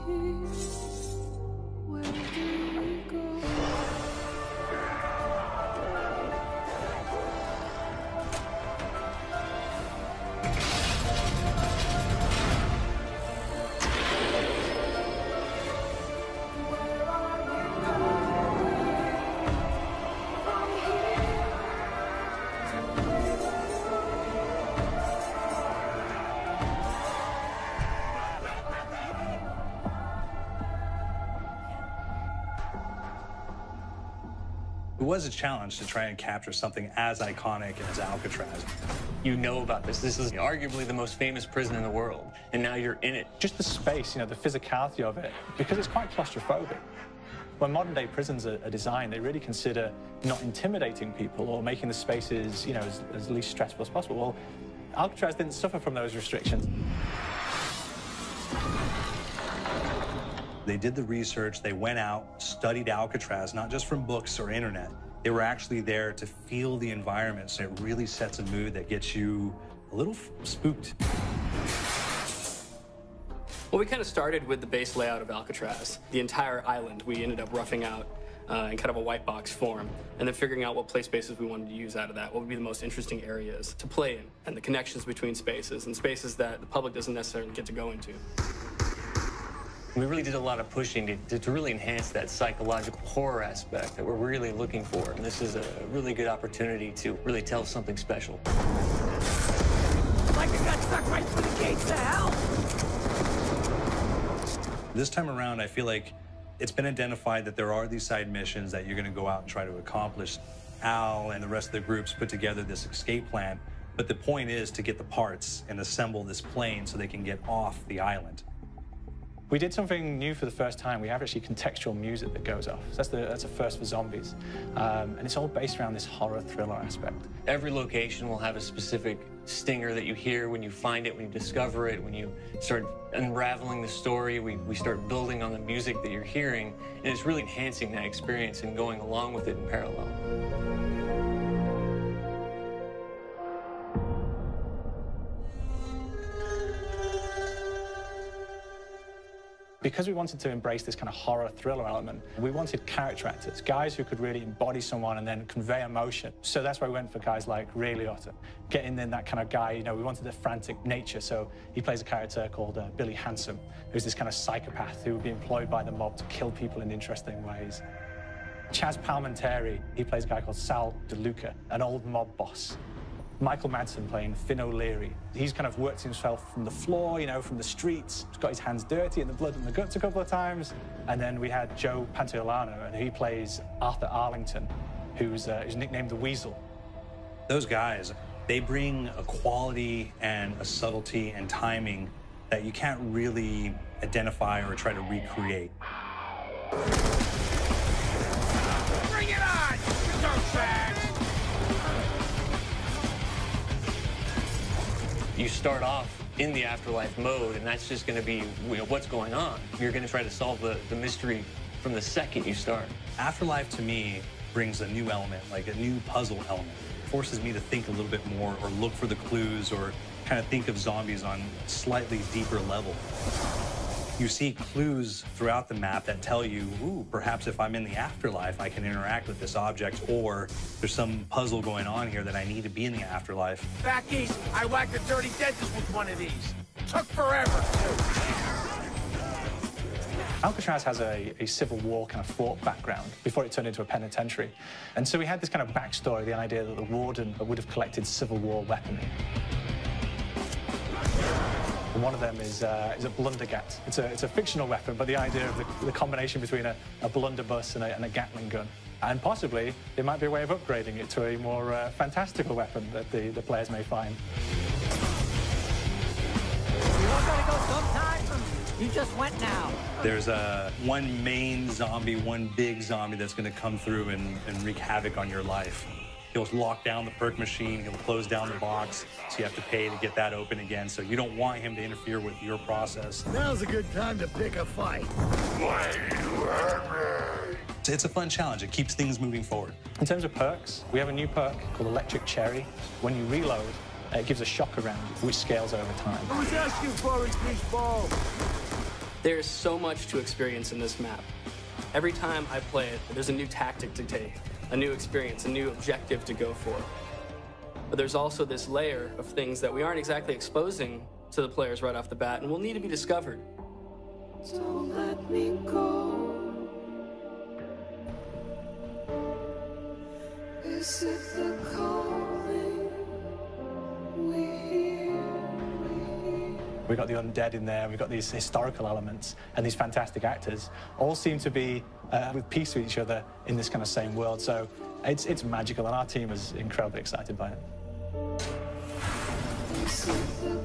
Where do we go? It was a challenge to try and capture something as iconic as Alcatraz. You know about this. This is arguably the most famous prison in the world, and now you're in it. Just the space, you know, the physicality of it, because it's quite claustrophobic. When modern-day prisons are designed, they really consider not intimidating people or making the spaces, you know, as least stressful as possible. Well, Alcatraz didn't suffer from those restrictions. They did the research, they went out, studied Alcatraz, not just from books or internet. They were actually there to feel the environment, so it really sets a mood that gets you a little spooked. Well, we kind of started with the base layout of Alcatraz. The entire island we ended up roughing out in kind of a white box form, and then figuring out what play spaces we wanted to use out of that, what would be the most interesting areas to play in, and the connections between spaces, and spaces that the public doesn't necessarily get to go into. We really did a lot of pushing to really enhance that psychological horror aspect that we're really looking for. And this is a really good opportunity to really tell something special. Like I got stuck right through the gates to hell! This time around, I feel like it's been identified that there are these side missions that you're going to go out and try to accomplish. Al and the rest of the groups put together this escape plan, but the point is to get the parts and assemble this plane so they can get off the island. We did something new for the first time. We have actually contextual music that goes off. So that's a first for zombies. And it's all based around this horror thriller aspect. Every location will have a specific stinger that you hear when you find it, when you discover it, when you start unraveling the story, we start building on the music that you're hearing, and it's really enhancing that experience and going along with it in parallel. Because we wanted to embrace this kind of horror thriller element, we wanted character actors, guys who could really embody someone and then convey emotion. So that's why we went for guys like Ray Liotta, getting in that kind of guy, you know, we wanted a frantic nature. So he plays a character called Billy Handsome, who's this kind of psychopath who would be employed by the mob to kill people in interesting ways. Chaz Palminteri, he plays a guy called Sal DeLuca, an old mob boss. Michael Madsen playing Finn O'Leary. He's kind of worked himself from the floor, you know, from the streets. He's got his hands dirty in the blood and the guts a couple of times. And then we had Joe Pantoliano, and he plays Arthur Arlington, who's nicknamed the Weasel. Those guys, they bring a quality and a subtlety and timing that you can't really identify or try to recreate. Bring it on! Dirtbags! You start off in the afterlife mode, and that's just going to be, you know, what's going on. You're going to try to solve the mystery from the second you start. Afterlife, to me, brings a new element, like a new puzzle element. It forces me to think a little bit more or look for the clues or kind of think of zombies on a slightly deeper level. You see clues throughout the map that tell you, ooh, perhaps if I'm in the afterlife, I can interact with this object, or there's some puzzle going on here that I need to be in the afterlife. Back east, I whacked a dirty dentist with one of these. Took forever. Alcatraz has a Civil War kind of fort background before it turned into a penitentiary. And so we had this kind of backstory, the idea that the warden would have collected Civil War weaponry. And one of them is a blundergat. It's a fictional weapon, but the idea of the combination between a blunderbuss and a Gatling gun. And possibly, there might be a way of upgrading it to a more fantastical weapon that the players may find. You all gotta go sometime? You just went now. There's one main zombie, one big zombie that's going to come through and wreak havoc on your life. He'll lock down the perk machine, he'll close down the box, so you have to pay to get that open again. So you don't want him to interfere with your process. Now's a good time to pick a fight. Why you hungry? It's a fun challenge. It keeps things moving forward. In terms of perks, we have a new perk called Electric Cherry. When you reload, it gives a shock around, which scales over time. Who's asking for it, greaseball? There is so much to experience in this map. Every time I play it, there's a new tactic to take, a new experience, a new objective to go for. But there's also this layer of things that we aren't exactly exposing to the players right off the bat and will need to be discovered. Don't let me go. Is it the calling we hear? We've got the undead in there, we've got these historical elements, and these fantastic actors all seem to be with peace with each other in this kind of same world. So it's magical, and our team is incredibly excited by it. Is it the